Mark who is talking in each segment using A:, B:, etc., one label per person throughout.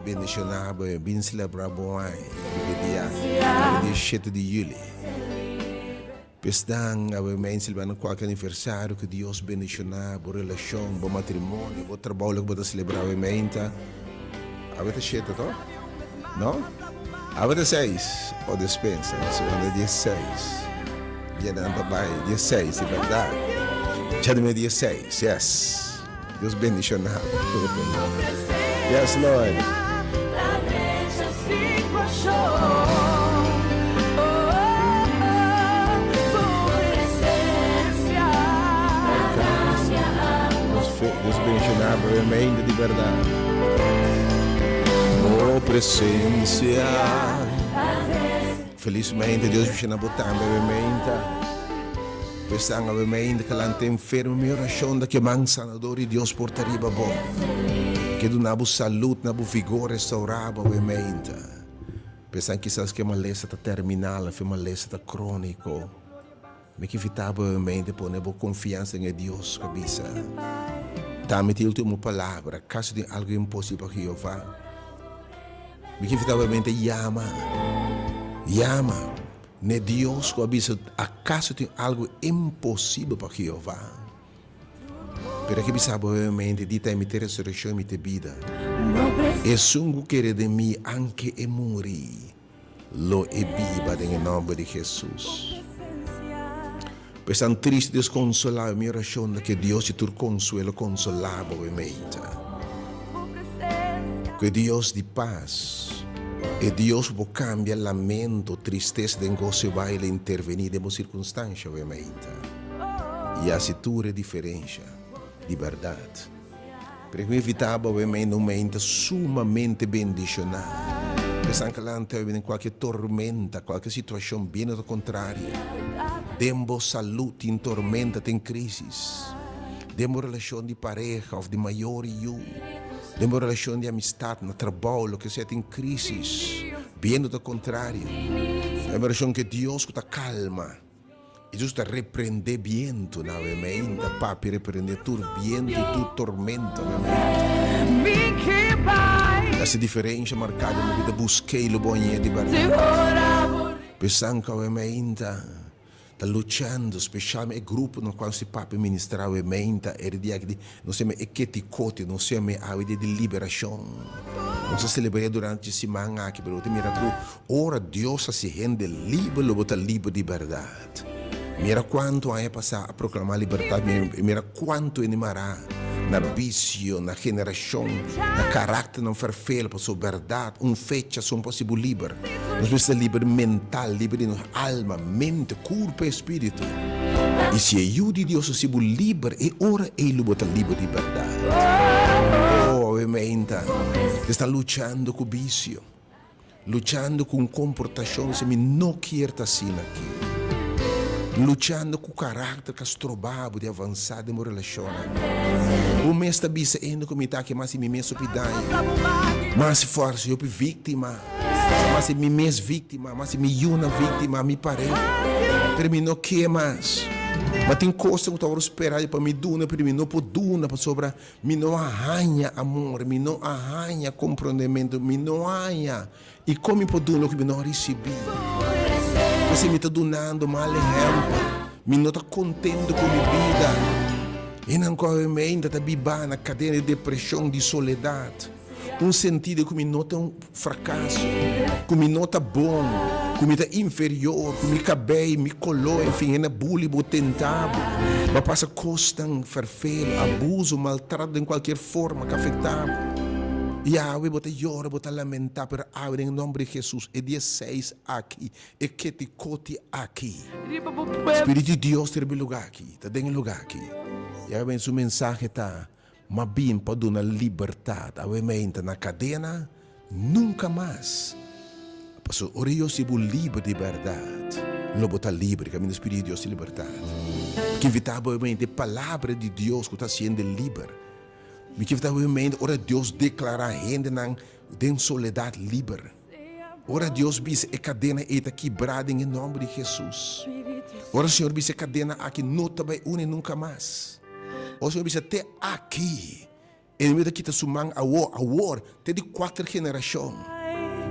A: bendicionado, bem celebrado dia 7 de julho. Pesdang, men celebrando qualquer aniversário que Deus bendicionar, boa relação, bom matrimônio, bom trabalho que você celebrar o menta. Avete 7, tá? Não? Avete 6, ou dispensa, segunda dia 6. Dia da papai, dia 6, é verdade. Já de dia 6, yes. Deus bendicionar. Yes, Lord. Deus bendicionar, realmente de verdade. Oh, presença. Felizmente Deus me chama botando, realmente. Pensando realmente que l'ante enfermo, minha oração da que man sanador e Deus portaria bom. Que do nabo saúde, nabo vigor restaurava, realmente. Pensando que quizás que uma lesa está terminal, que uma lesa está crônico. Me que vitava realmente poner confiança em Deus, cabeça. Dá-me a última palavra, caso de algo impossível que eu vá. Me que vitava realmente llama. Ne Deus que avisa, acaso tem algo impossível para que eu vá. Pero que sabe realmente, dita em ter ressurreição e minha vida. E sungo querer de mim, anche e morri. Lo e viva em nome de Jesus. Pensando triste, desconsolado, minha oração é que Deus te consuelo, consolava realmente. Que Deus de paz. E Deus può cambiare lamento, tristeza de gozo vai ele intervenir em uma circunstância, obviamente. E a situação é diferente, de verdade. Para me evitava, obviamente, um momento sumamente bendicionado. Pensando que lá em qualquer tormenta, qualquer situação bem ao contrário. Demos saúde em tormenta, em crise. Demos relação de pareja ou de maior e Demos relação de amistade, no trabalho, que seja em crise, bem do contrário. É uma relação que Deus está calma. E Deus está repreender viento, novamente, para repreender todo viento e toda tormenta, novamente. Essa diferença marcada na vida, busquei o bom de verdade. Pensando que, obviamente, está lutando, especialmente o grupo no qual se pode ministrar o mente, não sei mais que te cote, não sei mais a ideia de liberação. Não se celebra durante a semana aqui, mas mira que ora Deus se rende livre, lo bota livre de verdade. Mira quanto vai passar a proclamar liberdade, mira quanto animará na vício, na geração, na caráter não perfeito, para sua verdade, fecha são possível livre. Nós precisamos livre mental, livre de alma, mente, corpo e espírito. E se ajuda Deus a ser livre, e ora ele bota livre de verdade. Oh, obviamente, está lutando com o vício, lutando com comportação que não quer estar assim aqui. Lutando com o caráter que é trobado de avançar de uma relação. O mês está bisa ainda como está que mais me mês opidai. Mas força eu vítima. Mas me mês vítima, mas me una vítima, me parei. Terminou que mais. Mas tem coisa que eu estava esperando para me duna, para mim não pode duna para sobrar. Me não arranha amor, me não arranha compreendimento, me não arranha. E como eu pode duna que me não recebi. Você me está donando mal exemplo, me não está contente com a minha vida. E não corrementa está vivendo na cadeia de depressão, de soledade. Sentido que me nota fracasso, que me nota bom, que me está inferior, que me cabelo, me colou, enfim, é bullying, tentado. Mas passa costan, ferfel, abuso, maltrato em qualquer forma que afetava. E a ave bota llora, bota lamentar, pero abre em nome de Jesus. É dia 6 aqui, é que te cote aqui. Espírito de Deus tem lugar aqui, está dentro do lugar aqui. E a ave, sua mensagem está, mas bem para dar liberdade, obviamente, na cadena, nunca mais. Pastor, ora eu se livre de verdade. Não botar livre, caminho do Espírito de Deus de liberdade. Que evitar, obviamente, a palavra de Deus que está sendo livre. Me que obviamente, ora Deus declarar a gente em soledade livre. Ora Deus diz a cadena está quebrada em nome de Jesus. Ora Senhor diz a cadena aqui não vai unir nunca mais. O Senhor diz até aqui. En meio que está sumando a war, tem de 4 gerações.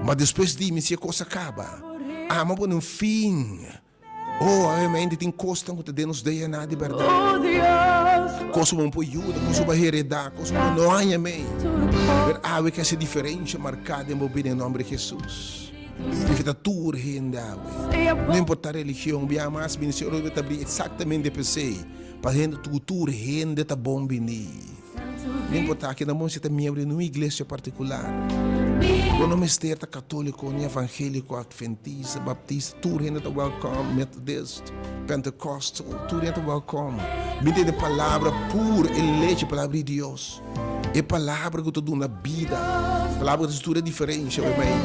A: Mas depois de mim, se a coisa acaba, mas por um fim. Realmente tem costa que te nos dê nada de verdade. Coisa não pode ajuda, coisa não pode heredar, coisa não há amém. Mas que essa diferença marcada em vida em nome de Jesus. Fica tudo rende. Não importa a religião, bem mais bem se eu vou abrir exatamente pensei, para rende tudo rende tá bom bem. Não importa que não você está membro de uma igreja particular. O nome esteja católico, evangélico, adventista, baptista, tudo rende tá welcome, metodist, pentecostal, tudo rende tá welcome. Bem de palavra pura, elege a palavra de Deus. É palavra que tu dá na vida, palavra que tu dá diferente, amém.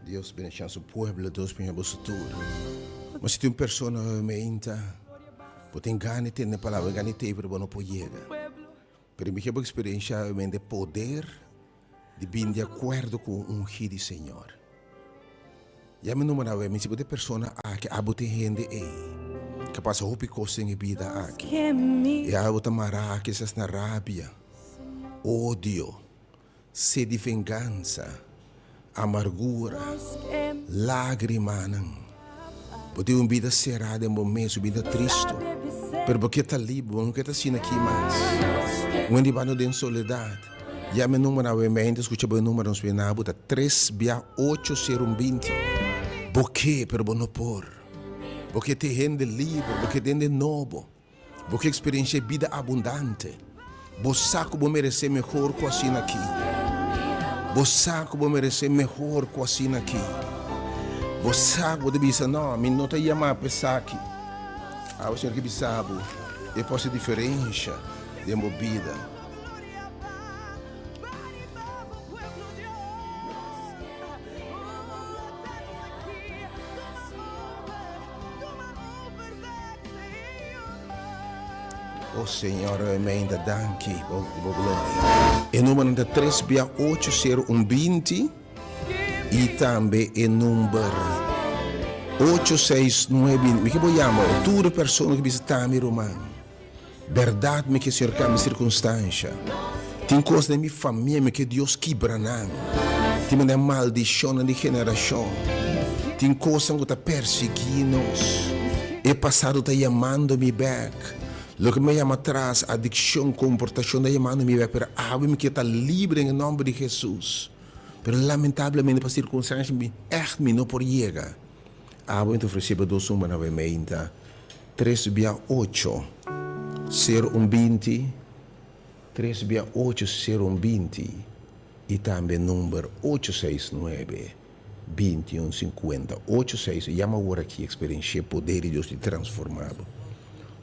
A: Deus bendiga seu povo, Deus bendiga o futuro. Mas se tem uma pessoa realmente, tem ganho de ter a palavra, ganho de ter, mas não pode chegar. Mas eu tenho experiência de poder de vir de acordo com o ungido do Senhor. E a minha número é, se você pessoa que abute gente que passa roupa coisa em vida aqui, e a outra mara que se na rábia, ódio, sede de vingança, amargura, lágrima, pode uma vida cerrada em momento, uma vida triste, porque está livre, não está assim aqui mais. Quando vai no de soledade, e a minha número é, me escuta o número nos penabo, 3680120. Porque, pero não por, porque te rende livre, porque te rende novo, porque experiência vida abundante. Você que vai merecer melhor com assim aqui. Você que vai merecer melhor com assim aqui. Você que vai dizer, não, me não te chama a pensar aqui. O Senhor que sabe, e pode ser diferença de minha vida. Oh Senhor, amém, da danke, glória. Em número de 3680120 e também em número 869, me que vou chamar, toda pessoa que visita me romano. Verdade me que cercar minha circunstância. Tem coisas da minha família que Deus quebra não. Tem uma maldição de geração. Tem coisas que está perseguindo nós. E passado está chamando me back. Lo que me chama atrás, adicção, comportação está chamando me back. Pero me que está livre em nome de Jesus. Pero lamentavelmente para circunstâncias me não por chegar. Então recebo dois números novamente. 368 0120 368 0120 e também número 869 2150 86. Chama agora aqui, experiência poder de Deus te transformado.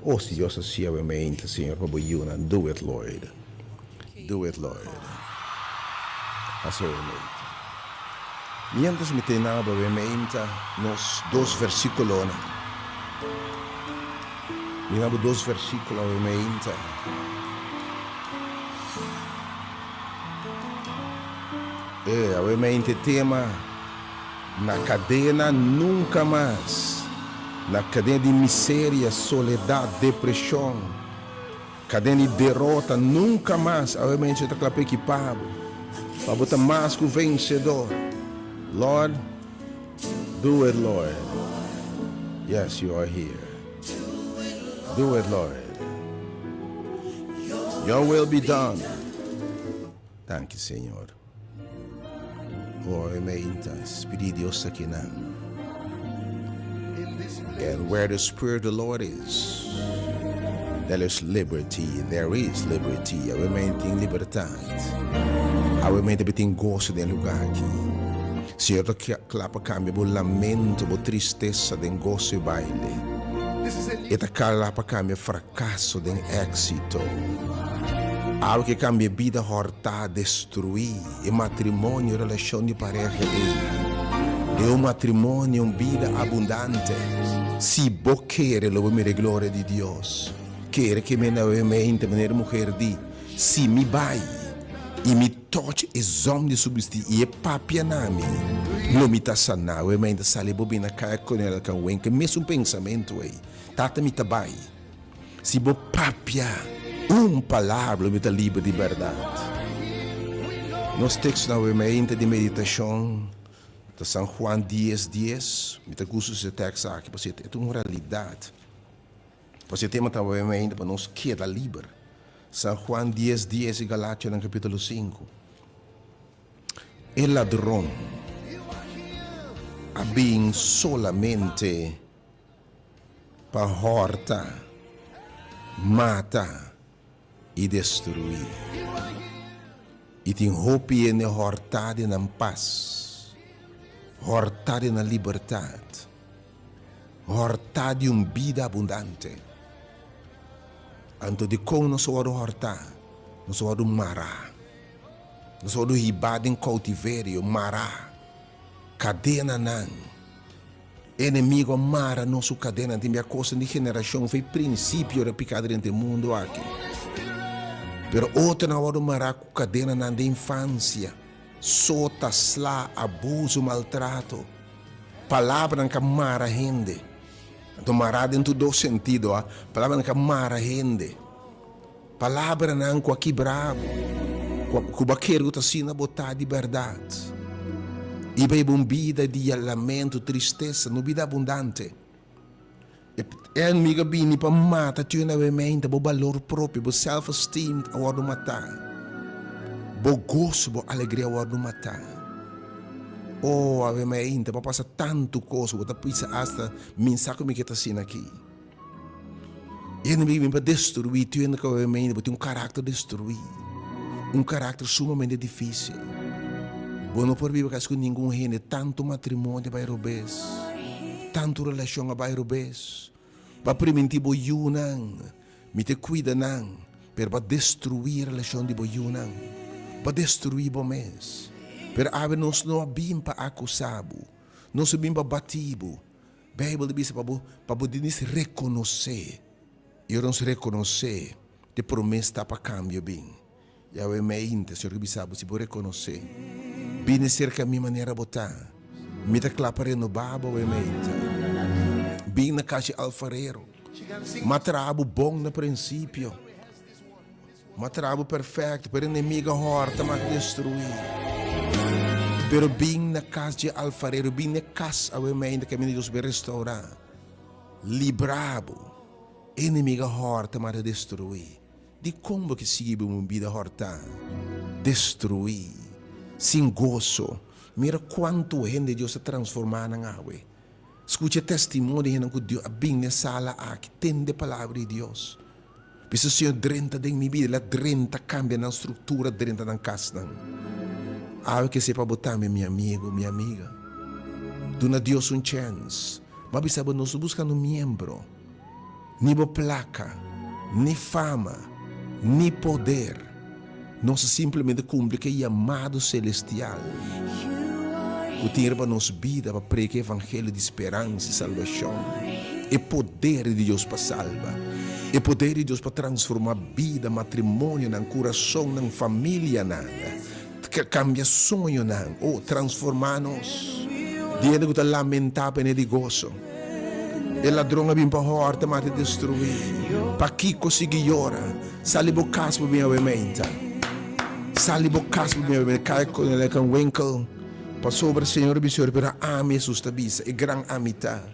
A: Oh, se Deus assim obviamente, Senhor, para boiuna, do it, Lord. Do it, Lord. Assim obviamente. Mientras me treinava obviamente nos dois versículos. Mirava dois versículos obviamente. Obviamente tema na cadena nunca mais, na cadena de miséria, soledade, depressão, cadena de derrota, nunca mais, obviamente está claro equipado, para botar mais que o vencedor. Lord, do it, Lord. Yes, you are here. Do it, Lord. Your will be done. Thank you, Senhor. Oh, amém. Espírito de Deus aqui não. And where the Spirit of the Lord is, there is liberty. There is liberty. Amém. Tem liberdade. Amém. Tem gozo no lugar aqui. Senhor, que clapa cambia o lamento, a tristeza, de gozo e baile. E a clapa cambia fracasso, de êxito. Algo que cambia vida, horta, destruir. E matrimônio, relação de pareja. E um matrimônio, uma vida abundante. Se você quer, a glória de Deus. Quer que me novamente, a mulher diz, se me vai. E me toque os homens de substituir e papia nami. Não me está sanado, eu me ainda sale bobina cai com ela com o que mesmo pensamento aí. Tata me tabai. Se bo papia palavra me está livre de verdade. Nos textos na mente de meditação de São Juan 10:10, me está gosto esse texto aqui, porque é uma realidade. Porque tema está mente para nos queda livre. São Juan 10:10 e Galátia no capítulo 5. El ladrão vem solamente para hurtar, matar e destruir. E tem roupa e hurtar na paz, hurtar na liberdade, hurtar de uma vida abundante. Anto de como nós vamos hortar, nós vamos marar, nós vamos ribar em cautivério, marar, cadena não, inimigo mara nossa cadena de minha coisa de geração foi princípio da picada dentro do mundo aqui. Pero outra não vamos marar com cadena não de infância, sota, slá, abuso, maltrato, palavra que mara gente. Então, marada em todo sentido, a palavra que mara gente. Palavra não com aqui bravo. Com o baqueiro está assim na botar de verdade. E vai uma vida de lamento, tristeza, uma vida abundante. É amiga bem para matar, tu novamente, o valor próprio, o self-esteem, a hora de matar. O gozo, a alegria, a hora de matar. Oh, obviamente, para passar tanto coisa, para pensar hasta mensagem que está sendo aqui. E não vem para destruir, tu ainda obviamente tem um caráter destruir, um caráter sumamente difícil. Bom, não pode viver com nenhum gente, tanto matrimônio vai roubar, tanto relação vai roubar, para permitir boiu não, me te cuida não, para destruir a relação de boiu não, para destruir o mês. Pero ave nós não bim para acusado, nós bim para batido. Bíblia diz para poder reconhecer Eu não se reconhecer de promessa para cambio bem. E a mente, Senhor, que sabe se pode reconhecer. Bem cerca a minha maneira botar. Me dá clapare no baba a mente. Bem na caixa alfarero. Matrabo bom no princípio. Matrabo perfeito para inimigo horta mas destruir. Pero bem na casa de alfarero, bem na casa a mente que Deus vai restaurar. Librabo. Inimiga horta mas destruir. De como que siga uma vida horta? Destruir. Sem gozo. Mira quanto gente Deus se transformar na água. Escute testemunho que Deus bem na sala aqui tem de palavra de Deus. Porque o Senhor drenta de minha vida, ela drenta cambia na estrutura, drenta na casa. Algo que sepa botar meu amigo, minha amiga. Dona Deus chance. Mas sabe nós buscando membro. Ni placa, ni fama, ni poder. Nós simplesmente cumpre que é chamado celestial. O tempo para nos vida para pregar o evangelho de esperança e salvação. É poder de Deus para salvar. É poder de Deus para transformar vida, matrimônio, no coração, na família, cambia sonho, ou transformar-nos. Diante do lamentável e de gozo. E ladrão vem para a horta, mas te destruir. Para que conseguir orar? Sali bocas para minha mente. Sali bocas para minha mente. Cai com ele com winkel. Para sobre o Senhor, Senhor, para ame Jesus tabisa. E grande amita.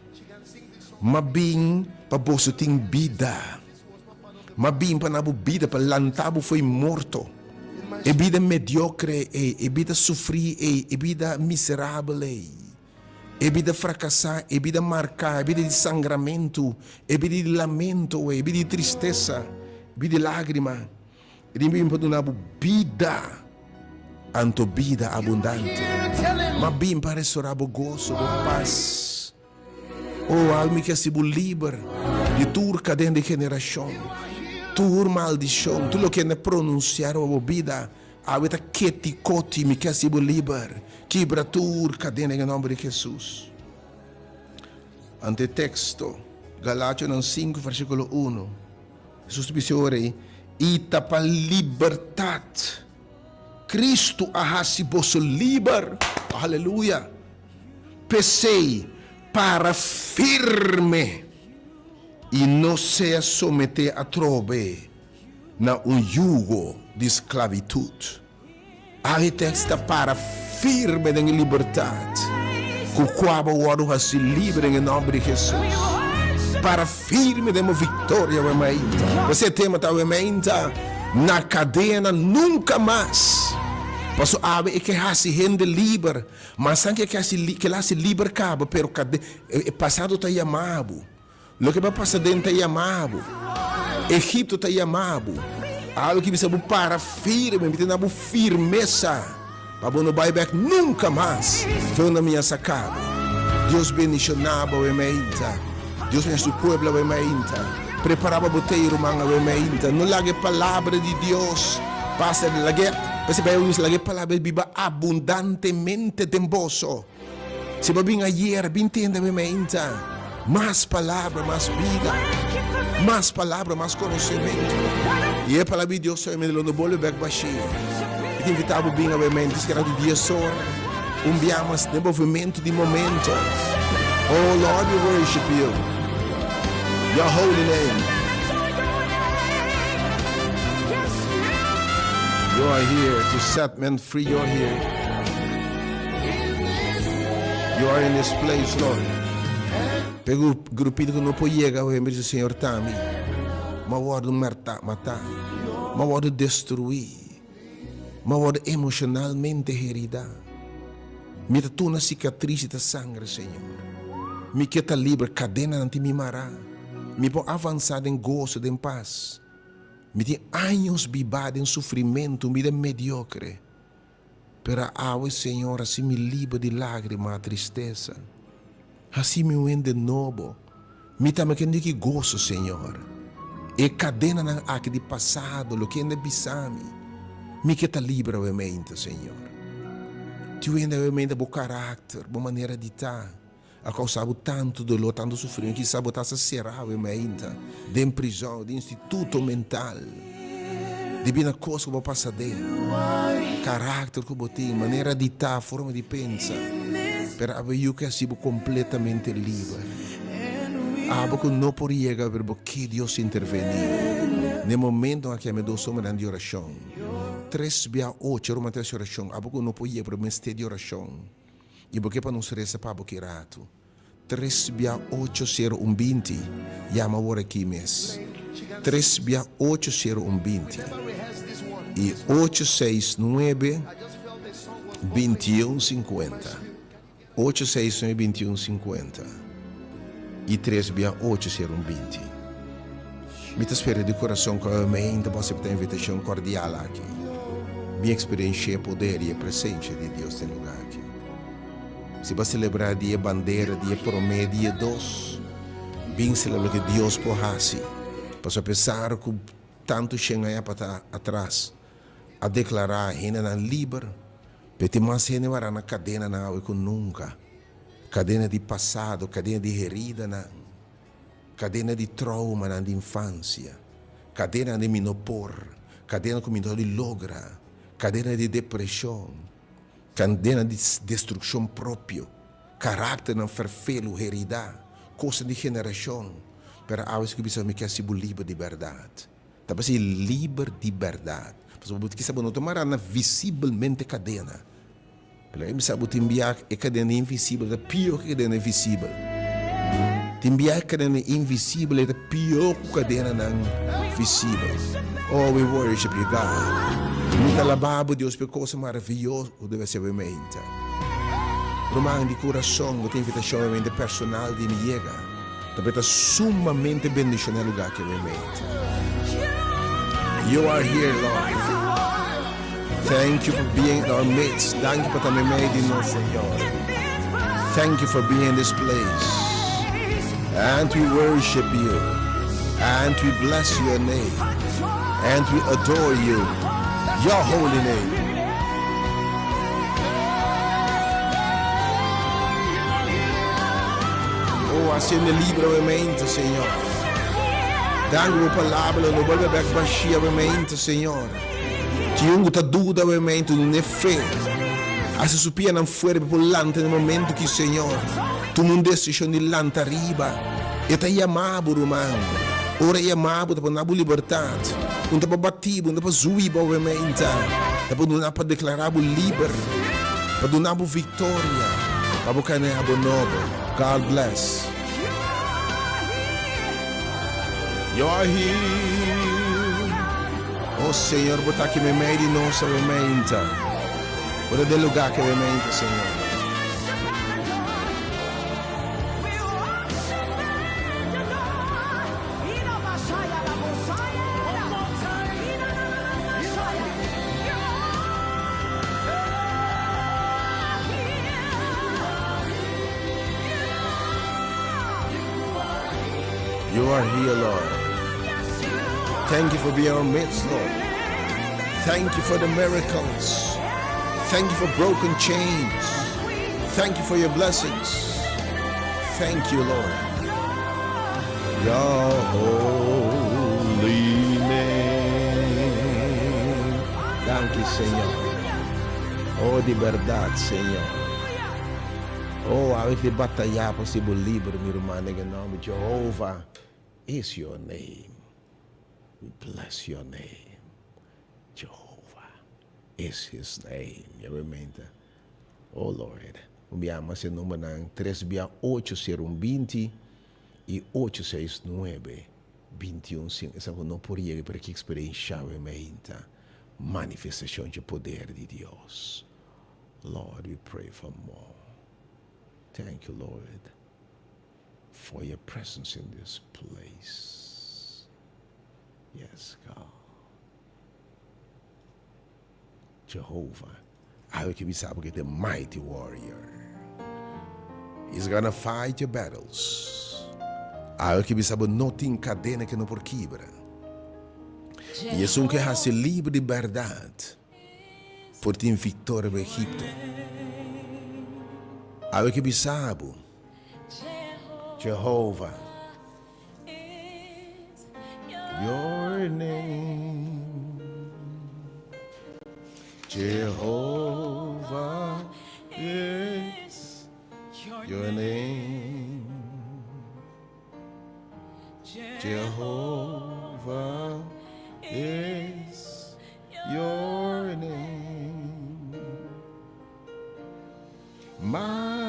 A: Mabim para você tem vida. Mabim para nabu vida para lantabo foi morto. E vida mediocre, e vida sofrer, e vida miserável. E vida fracassar, e vida marcar, e vida de sangramento, e vida de lamento, e vida de tristeza, e vida de lágrima. E vida para nabu vida. Anto vida abundante. Mabim para restaurar o gozo, a paz. Oh, alma que se livre de turca dentro de geração. Tur maldição, tudo que é pronunciar a vida, a vida que te coti, me que se livre, quebra tur cadena em nome de Jesus. Antitexto, Galátios 5, versículo 1. Jesus disse ora, ita para liberdade. Cristo ahasi vosso liber, aleluia. Pensei para firme e não se submeter a trove na jugo de esclavitude. A texta para firme em liberdade, com qual o ouro se livre em nome de Jesus. Para firme demos vitória, você tem uma na cadena nunca mais. Passo ave e que hasi rende livre, mas anche que hasi livre cabo, pero passado tá chamado. Lo que vai passar dentro tá chamado. Egipto tá chamado. Algo que você para firme, me tem na firmeza. Para não vai back nunca mais. Foi na minha sacada. Deus bendicionava o emeita. Deus bendicionava o povo o emeita. Preparava boteiro manga o emeita. Não largue palavra de Deus. Passa de largue. Você vai usar largue palavra viva abundantemente temposo. Se vai vir ayer, bem entenda o emeita. Mais palavra, mais vida. Mais palavra, mais conhecimento. E a palavra de Deus só é melhor no bolo back baixinho. E invitava bem a emeita. Que era do dia só. Biamas de movimento de momento. Oh Lord, we worship you. Your holy name. You are here to set men free. You are here. You are in this place, Lord. Pego o grupinho que não pode chegar ao remédio do Senhor Tami. Mas pode matar. Mas pode destruir. Mas pode emocionalmente heridar. Me dá tu na cicatriz da sangue, Senhor. Me quer livre, cadena não te mimará. Me pode avançar em gozo, em paz. Me tem anos vivado em sofrimento, me dá mediocre. Pero agora, Senhor, assim me livra de lágrimas, tristeza. Assim me vem de novo. Me dá que gozo, Senhor. E cadena não aqui de passado, o que ainda bisami. Me quer livre, obviamente, Senhor. Tu ainda obviamente o caráter, a maneira de estar. ha causado tanto dolor, tanto sofrimento, que sabe está cerrado em mente, de prisão, de instituto mental, de bem coisa que passa dentro, caráter que você tem, maneira de estar, forma de pensar, para eu que sido completamente livre. Porque não podia chegar ver que Deus intervenir. No momento em que me dou sombra de oração, 3/8 era uma terceira oração, porque não podia para o de oração. E porque para não ser essa para que rato. 3/80120 chama agora aqui mês. 3/80120 e 869 2150. 869 2150 e 3/80120. Me espera de coração com a mente para aceitar a invitação cordial aqui. Minha experiência é poder e a presença de Deus no lugar aqui. Se vai celebrar dia bandeira, dia promessa, dia 2, bem celebrar que Deus pode fazer. Para pensar que tanto chega para atrás, a declarar que não é livre, porque mais não vai na cadena não que nunca. Cadena de passado, cadena de herida, cadena de trauma de infância, cadena de minopor, cadena que me logra, cadena de depressão, cadena de destruição própria, caráter não perfeito, herida, coisa de geração, para a vez que você me quer ser livre de verdade. Tá ser livre de verdade. Porque sabe não tomar na visivelmente cadena. Pela me sabe te enviar a cadena invisível, é pior que a cadena invisível. Te enviar a cadena invisível é pior que a cadena não visível. Oh, we worship you, God. Muito alabado Deus por coisa maravilhosa que deve ser a mente. Romano de coração, que tem invitação de personal de me chega. Também está sumamente bendicionado no lugar que eu mente. You are here, Lord. Thank you for being in our midst. Thank you for também meio de nós, Senhor. Thank you for being in this place. And we worship you. And we bless your name. And we adore you. Your holy name. Oh, assim livremente, Senhor. Dando a palavra, não vou beber baixamente, Senhor. Tiungo ta dúvida, obviamente, não é fé. A se supia não fuera por lante no momento que, Senhor, tu não deixas de lante arriba. E ta chamado, romano. Ora chamado para dar liberdade. Não para bater, não para zuir, obviamente. Não para declarar livre. Para dar vitória. Para buscar a nobre. God bless. You are here. Oh Senhor, botar aqui me meio de nossa mente. Bota de lugar que me mente, Senhor. You are here, Lord. Thank you for being our midst, Lord. Thank you for the miracles. Thank you for broken chains. Thank you for your blessings. Thank you, Lord. Your holy name. Thank you, Senhor. Oh, de verdade, Senhor. Oh, a vez de batalhar para ser livre, meu irmão, em nome de Jeová. Is your name. We bless your name. Jehovah is his name. Realmente. Oh Lord. Umbiama esse número ng 3/80120 e 869 21. Essa não poderia para que experienciar realmente manifestação de poder de Deus. Lord, we pray for more. Thank you, Lord, for your presence in this place. Yes, God. Jehovah, I can be sabbath the mighty warrior. He's gonna fight your battles. I can be sabbath nothing cadena que não por quebra. E é um que ha se livre de verdade por ter vitória no Egito. I can be sabbath Jehovah. Your name, Jehovah is your name. Jehovah is your name. Mighty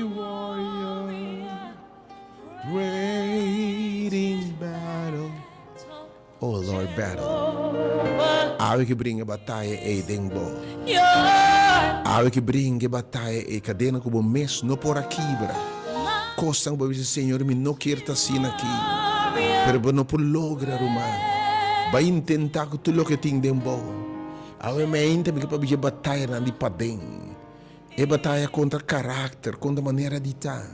A: warrior, great in battle. Oh Lord, battle. Awe que brinca batalha e dengbo. Awe que brinca batalha e cadena como mes no por aquibra. Costang ba dizer, Senhor, me não quer estar assim aqui. Pero não por logra rumah. Vai intentar que tudo que tem dengbo. Awe me ainda me que para dizer batalha na di padeng. É batalha contra caráter, contra maneira de estar,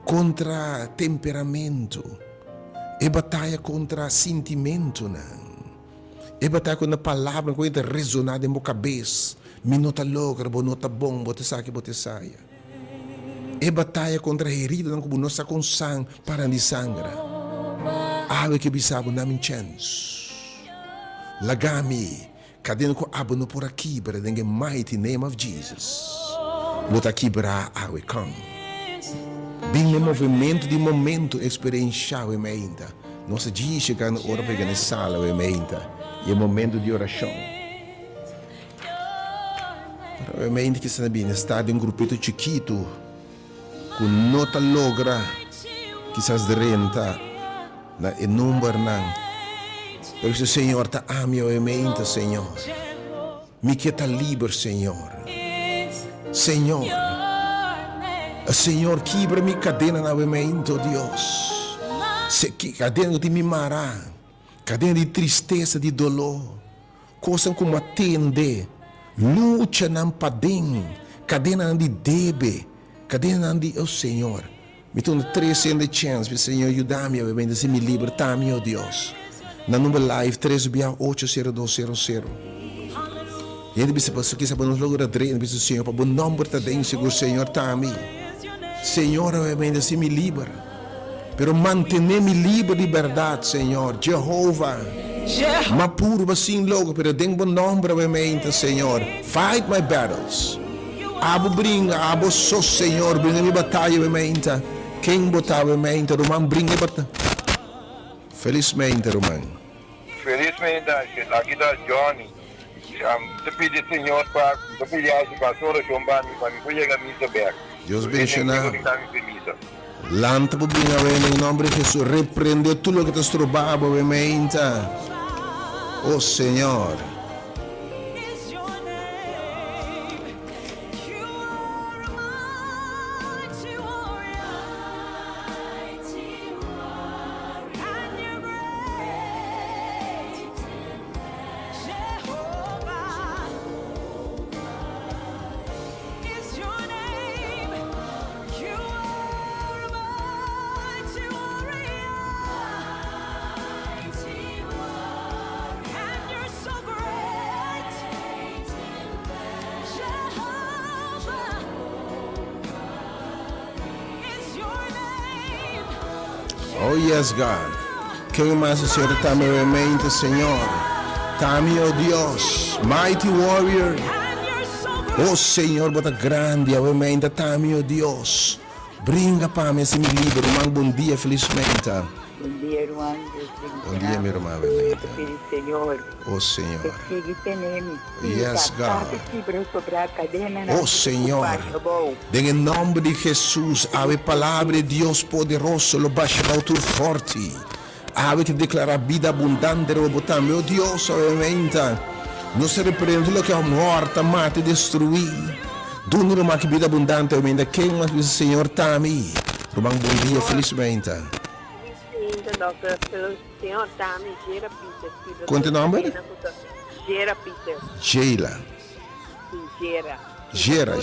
A: contra temperamento, é batalha contra sentimento, não. É batalha contra palavra, contra resonar em minha cabeça, me nota logra, bo nota bom, bote saque, bote saia. É batalha contra herida, não como nossa com sangue, para de sangra. Ave que bisabo na minha chance. Lagami. Cadê que abono por aqui para the mighty name of Jesus. Luta aqui para awe come. Bem no movimento de momento experiencial e ainda. Nossa dia chegando hora para ganhar sala e ainda. E é momento de oração. Para o ainda que está bem está em grupito chiquito com nota logra quizás de renta na e número não. Eu disse, Senhor, ta ame o ementa, Senhor. Me queda livre, Senhor. Senhor. Senhor, quebra minha cadena na ementa, Deus. Cadena de mimará. Cadena de tristeza, de dolor. Coisa como atende. Luta não padem. Cadena de debe. Cadena de, oh Senhor. Me torna 300 chances, Senhor, ajuda-me a ementa, se me liberta-me, oh Deus. Na número live 38200. E ele disse, pastor, que sabemos logo da treina, disse, Senhor, para o nome da den seguro, Senhor, tá a mim. Senhor, eu ainda se me libera. Pero manter-me livre de verdade, Senhor. Jehovah. Ma puro assim logo, pero den bom nome para o Senhor. Fight my battles. Abo brinca, abo so, Senhor, brinca-me batalha, o quem botar o Roman brinca batalha. Felizmente, Roman.
B: Felizmente, aqui está Johnny. Te pedi, Senhor, para pedir a pastora Jombani para me pegar a missa aberta.
A: Deus bendiga. Lanta por bem em nome de Jesus. Repreende tudo o que te estrobava, obviamente. Oh, Senhor. Oh yes, God. Que mais o Senhor está me mente, Senhor. Tá-me, oh Deus, mighty warrior. Oh Senhor, bota grande, a mente, tá-me, oh Deus. Brinca para mim, se me livre, um bom dia, felizmente.
C: Bom dia, irmão.
A: Bom dia, meu irmão.
C: Senhor.
A: Oh Senhor.
C: Yes,
A: God. Oh Senhor. Em nome de Jesus, a palavra de Deus poderoso, lo baixa ao tur forte. Ave que declara vida abundante, botar meu Deus, obviamente. Não se repreende lo que é morta, mata e destruir. Dune uma vida abundante, obviamente. Quem mais o Senhor está a mim? Bom dia, felizmente.
D: Senhor, tá, me Gera Peter.
A: Quanto nome?
D: Gera Peter.
A: Sheila. Gera.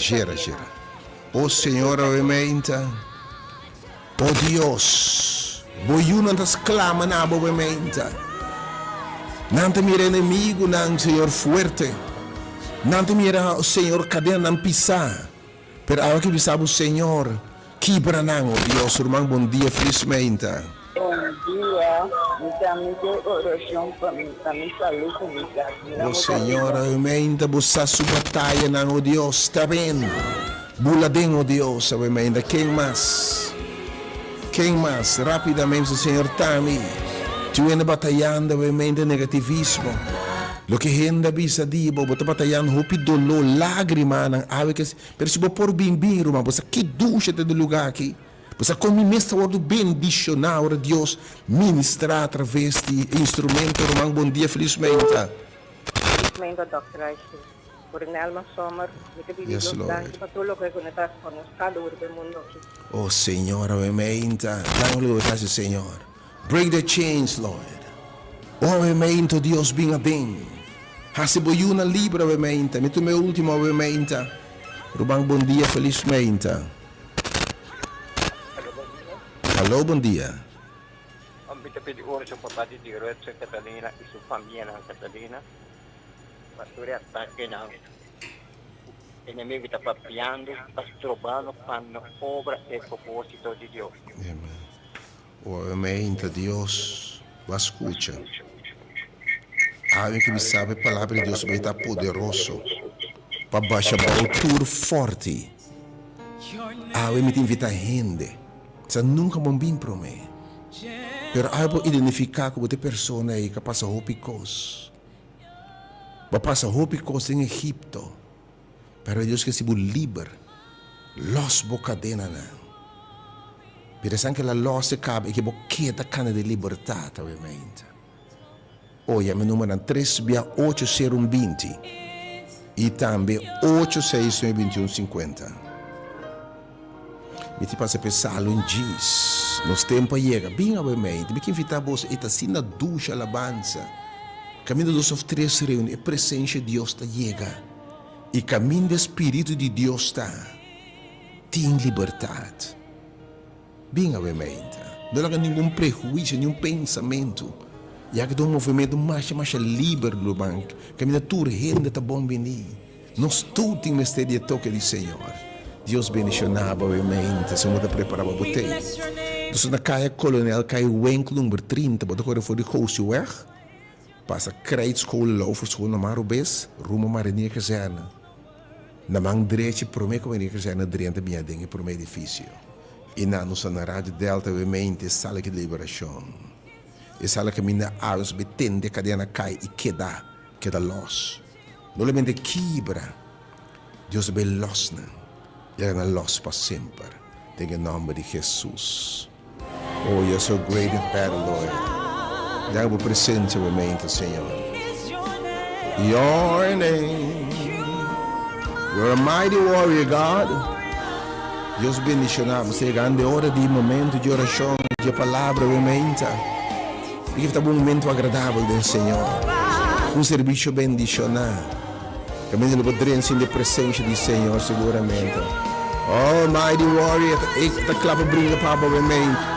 A: Oh Senhor, obviamente. Oh Deus. Boiuna das clama na obviamente. Não te mira inimigo, não, Senhor, forte. Não te mira, Senhor, cadena não pisar. Pero agora que pisamos, Senhor, Quebra não, Deus, irmão, bom dia, felizmente.
C: Bom dia. Então, me oração para mim saúde comigo.
A: Oh Senhor, amém. Buscar sua batalha, não, oh Deus, está bem. Buladinho, oh Deus, amém. Quem mais? Quem mais? Rapidamente, Senhor, Tami. Tu ainda batalhando, amém, de negativismo. Lo que renda bisa di, você batalhando, hopi dolor, lágrima, não, ave que, pero se você por bimbiro, mas você que ducha do lugar aqui. Você como nesta hora bendicionar, hora Deus ministrar através de instrumento, irmão, bom dia, felizmente.
D: Felizmente, Dr. Aisha. Por Nelma Sommer, me te pido
A: Yes, Lord.
D: gracias por todo lo que conectas con los cada uno del mundo aquí.
A: Oh Senhor, amém. Dá-lhe graças, Senhor. Break the chains, Lord. Oh, amém, Deus, bem a bem. Hasiboy una libra, amém. Mito meu último, amém. Rubang, bom dia, felizmente. Alô, bom dia.
E: Ambita pedi oração para partir de Rocha Catalina e sua família na Catalina. Pastor ataque não. O inimigo está papiando, está trovando, fazendo obra e propósito de Deus.
A: Amém. Oh, amém, Deus. Escuta. Alguém que me sabe a palavra de Deus vai estar poderoso. Para baixar a altura forte. Alguém me invita a gente. Você nunca me bem para mim. Pero eu vou identificar com outra pessoa aí que passa roupas. Vai passar roupas em Egipto. Pero Deus que se livre. Los bocadena não. Pero anche la los se cabe que boqueta cana de liberdade, obviamente. Olha, meu número é 3680120 e também 8612150. Me te passa a pensar em dias, nos tempos chega, bem obviamente, me que invitar você e tá assim na ducha, alabança, caminho dos of três reuniões, a presença de Deus está chega e caminho do Espírito de Deus está, tem liberdade, bem obviamente, não há nenhum prejuízo, nenhum pensamento. Já que dá movimento mais livre no banco, que a minha tour renda está bom venir. Nós tudo temos este dia toque do Senhor. Deus bendicionava, obviamente, se você preparava a botella. Então, na caia colonial, caia Wenk número 30, você agora foi de Coast weg. Passa Krijtskool, Loverschool, na Marubes, rumo Marinha Kazerne. Na mão direita, por meio Marinha Kazerne, diante da minha dengue, por meio edifício. E na nossa Rádio Delta, obviamente, sala de liberação. E sala que minha aves betende cadena cai e queda los. Não mente quebra. Deus be los não. E ela los para sempre. Em nome de Jesus. Oh, you're so great and better, Lord. Já vou presente o momento, Senhor. Your name. You're a mighty warrior, God. Deus bendicionar você. Grande hora de momento de oração, de palavra, momento. Porque está um momento agradável do Senhor. Serviço bendicionar. Caminho de podrença de presença do Senhor, seguramente. Oh, mighty warrior, está clapa brinca para o momento.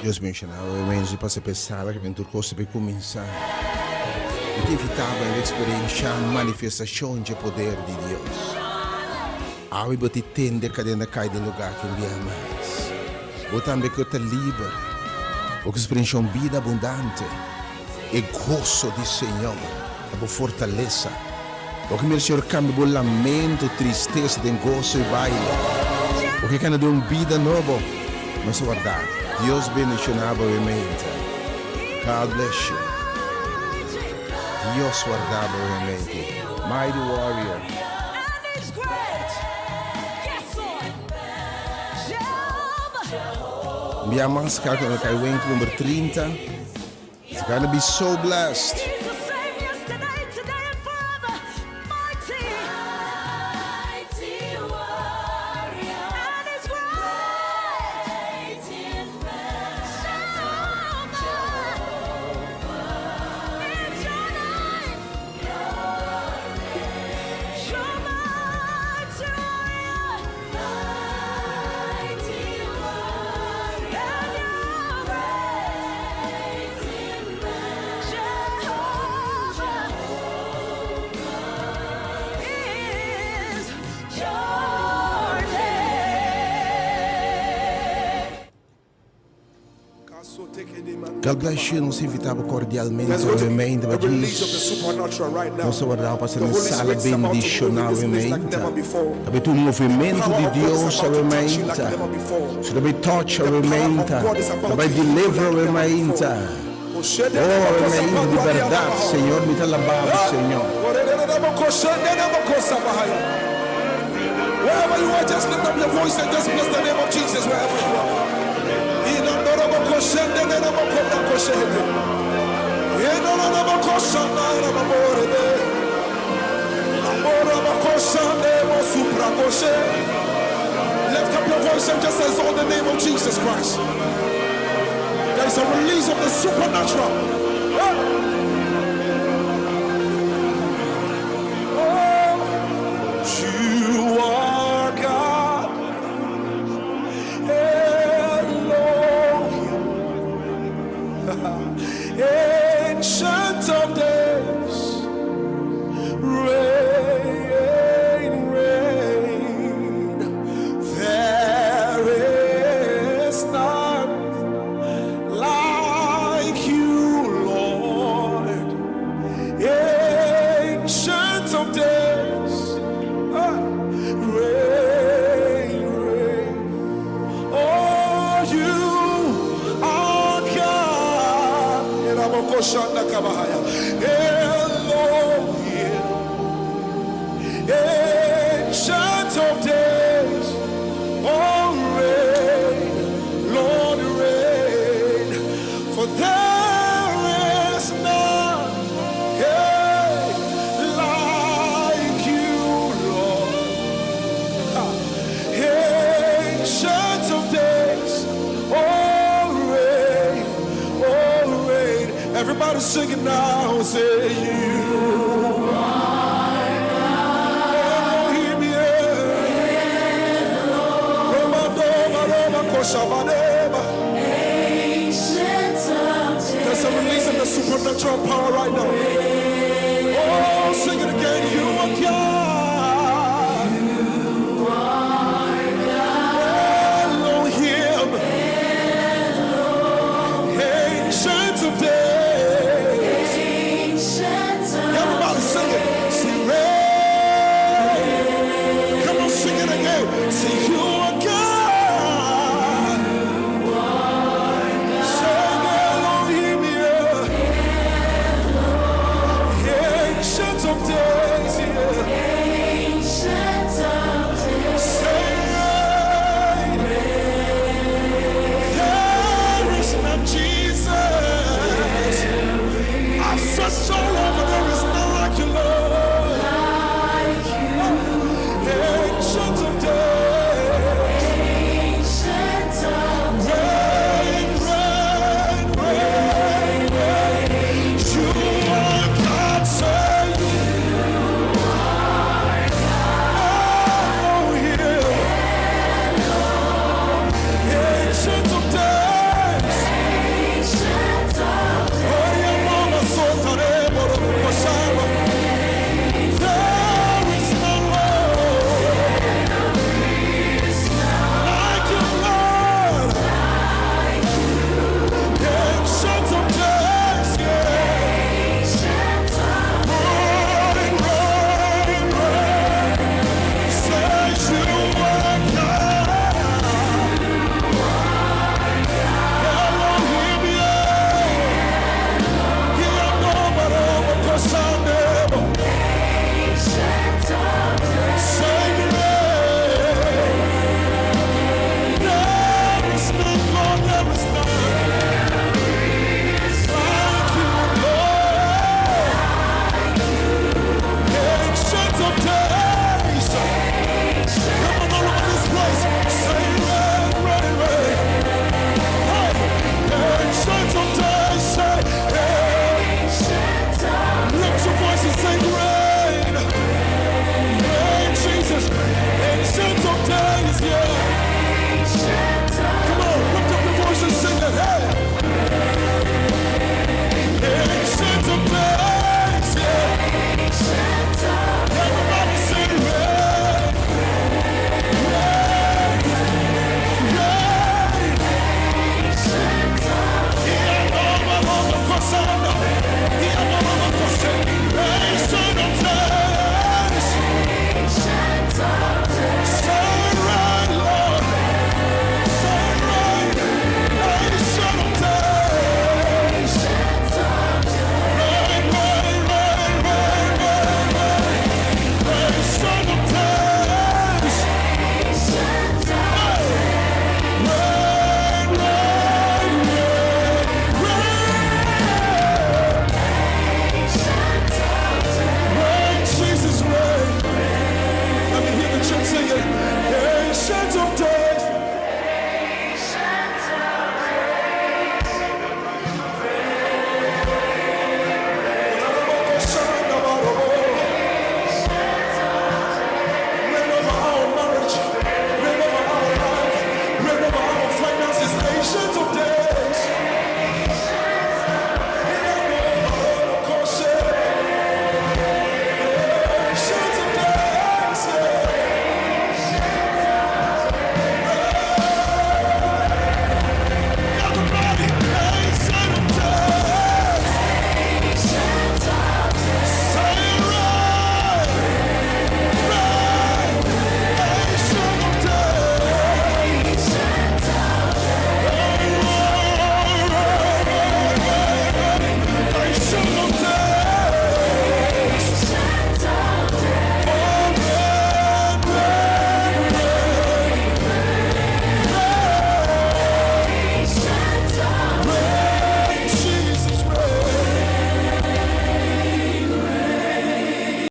A: Deus mencionava, menos de passar pensar que aventura coisa para começar. E que evitava a experiência, a manifestação de poder de Deus. Ao e botar tender cadena cai de lugar que envia mais. Ou também que está livre. Ou que experiência uma vida abundante. E gozo de Senhor. A fortaleza. Ou que meu Senhor cambia o lamento, tristeza, de gozo e baile. Ou que cana de uma vida nova. Mas guardar. Deus bendicionava a mente. God bless you. Deus guardava a mente. Mighty warrior. Minha máscara quando cai o enco número 30. It's gonna be so blessed. God bless you, nos invitava cordialmente, ovviamente, ma nós guardava para ser uma sala bendicional, ovviamente. Avete un movimento di Dio, ovviamente. Se deve touch, ovviamente. Deve deliver, ovviamente. Oh, ovviamente, di verdad, Signor, mi te alabamos, Signor.
F: Wherever you are, just lift up your voice and just bless the name of Jesus wherever you are. Lift up your voice and just exalt the name of Jesus Christ. There is a release of the supernatural. You are God. Ancient of days, reign, reign. There is none like you, Lord. Ancient of days, reign, reign. Oh, you are God. Shanda Kabahaya, Elohim, Ancient of days, oh reign, Lord reign, for there is none like you, Lord. Ancient of days, oh reign, oh reign. Everybody sing it now, say you.